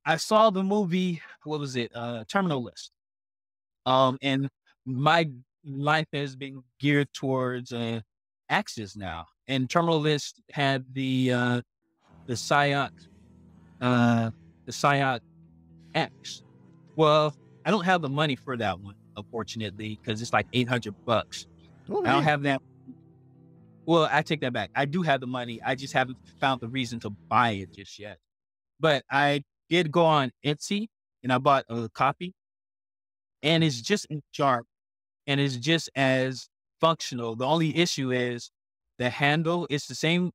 I saw the movie, what was it? Terminal List. And my life has been geared towards axes now. And Terminal List had the Sayoc, uh, the Sayoc Axe. Well, I don't have the money for that one, unfortunately, because it's like $800. Oh I don't man. have that. Well, I take that back. I do have the money. I just haven't found the reason to buy it just yet. But I did go on Etsy and I bought a copy, and it's just as sharp and it's just as functional. The only issue is the handle. It's the same.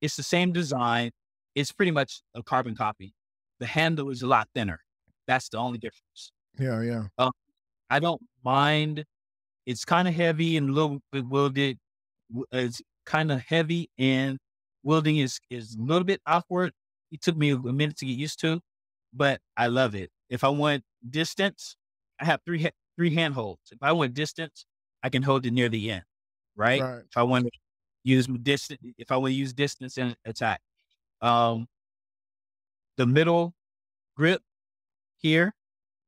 It's the same design. It's pretty much a carbon copy. The handle is a lot thinner. That's the only difference. Yeah, yeah. Uh, I don't mind. It's kind of heavy and a little bit wielded. It's kind of heavy and wielding is a little bit awkward. It took me a minute to get used to, but I love it. If I want distance, I have three hand holds. If I want distance, I can hold it near the end, right? Right. If I want to use distance, if I want to use distance and attack, um, the middle grip here,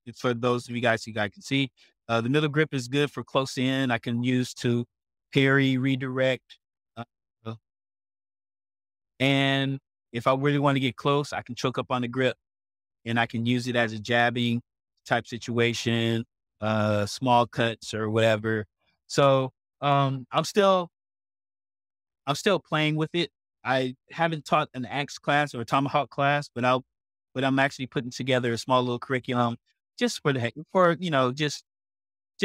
it's for those of you guys who guys can see. The middle grip is good for close in. I can use to parry, redirect, uh, uh, and if I really want to get close, I can choke up on the grip and I can use it as a jabbing type situation, small cuts or whatever. So I'm still playing with it. I haven't taught an axe class or a tomahawk class, but I'm actually putting together a small little curriculum just for the heck, for just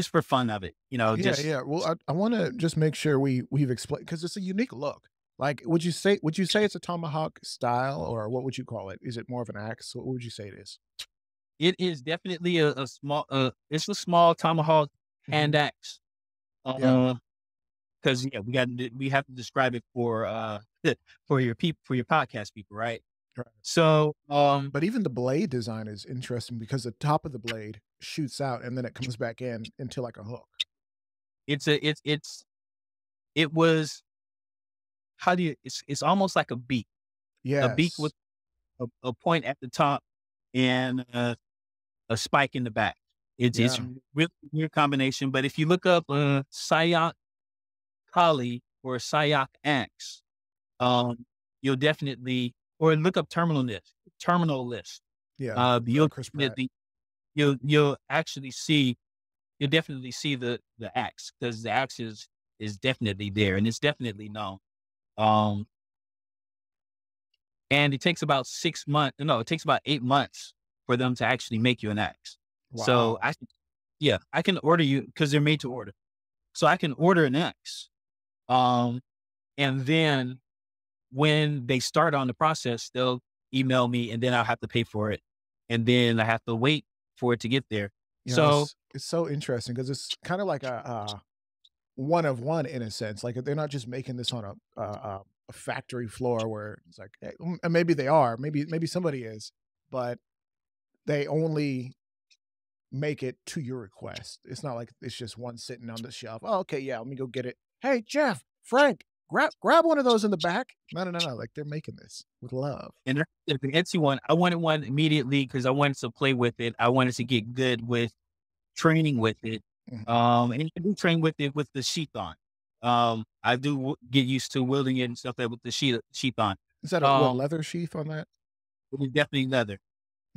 for fun of it. Yeah, Just yeah. Well, I want to just make sure we've explained because it's a unique look. Like, would you say it's a tomahawk style, or what would you call it? Is it more of an axe? What would you say it is? it is definitely a small. It's a small tomahawk hand Mhm. axe. Yeah. Because we have to describe it for for your people, for your podcast people, right? Right. So But even the blade design is interesting because the top of the blade shoots out and then it comes back in into like a hook. it was, how do you, it's almost like a beak with Yes. a point at the top and a spike in the back. It's Yeah. really weird combination. But if you look up Sayoc Kali or Sayoc Axe, you'll definitely, or look up terminal list. Yeah. You'll Chris Pratt. definitely, you'll actually see, you'll definitely see the axe, because the axe is definitely there and it's definitely known. Um, and it takes about 6 months. No, it takes about 8 months for them to actually make you an axe. So Wow. yeah, I can order you because they're made to order. So I can order an axe. Um, and then when they start on the process, they'll email me and then I'll have to pay for it. And then I have to wait for it to get there. You know, So it's so interesting because it's kind of like a one of one in a sense. Like they're not just making this on a factory floor where it's like, hey, and maybe they are, maybe somebody is, but they only make it to your request. It's not like it's just one sitting on the shelf. Oh, okay, yeah, let me go get it. Hey, Jeff, Frank, grab one of those in the back. No, no, no, no. Like they're making this with love. and the Etsy one, I wanted one immediately because I wanted to play with it. I wanted to get good with training with it. Mhm. And you can do train with it with the sheath on. I do get used to wielding it and stuff like with the sheath on. Is that a what Um, leather sheath on that? it was definitely leather.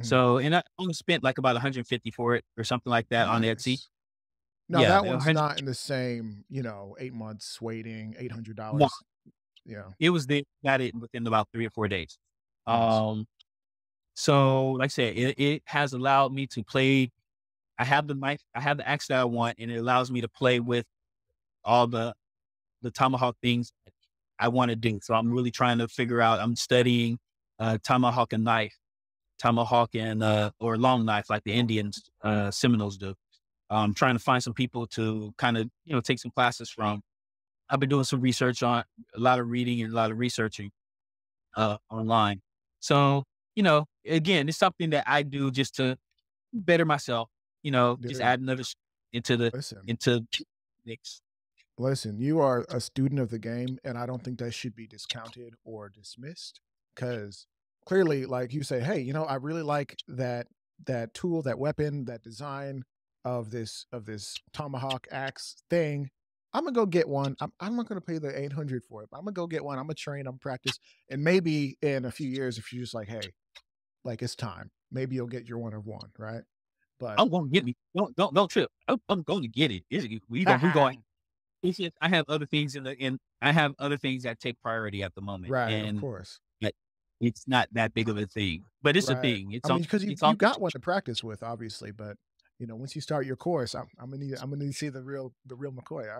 Mhm. So, and I only spent like about 150 for it or something like that on Etsy. Nice. Now Yeah, that one's 100. not in the same, 8 months waiting, No, $800. Yeah, it was the got it within about 3 or 4 days. nice. Um, so like I said, it has allowed me to play. I have the knife, I have the axe that I want, and it allows me to play with all the tomahawk things that I want to do. So I'm really trying to figure out. I'm studying tomahawk and knife, tomahawk and or long knife like the Indians, Seminoles do. I'm trying to find some people to kind of take some classes from. I've been doing some research on, a lot of reading and a lot of researching online. So again, it's something that I do just to better myself. Just Dude, add another into the listen. into mix. Listen, you are a student of the game, and I don't think that should be discounted or dismissed because clearly, like you say, hey, I really like that tool, that weapon, that design of this tomahawk axe thing. I'm gonna go get one. I'm not gonna pay the 800 for it. But I'm gonna go get one. I'm gonna train. I'm practice, and maybe in a few years, if you're just like, hey, like it's time, maybe you'll get your one of one, right? But I'm gonna get me. Don't trip. I'm going to get it. We going. It's just I have other things I have other things that take priority at the moment, right, of and course, but it's not that big of a thing. But it's a right. thing. I mean, because It's you on. got one to practice with, obviously, but once you start your course, I'm gonna need to see the real McCoy.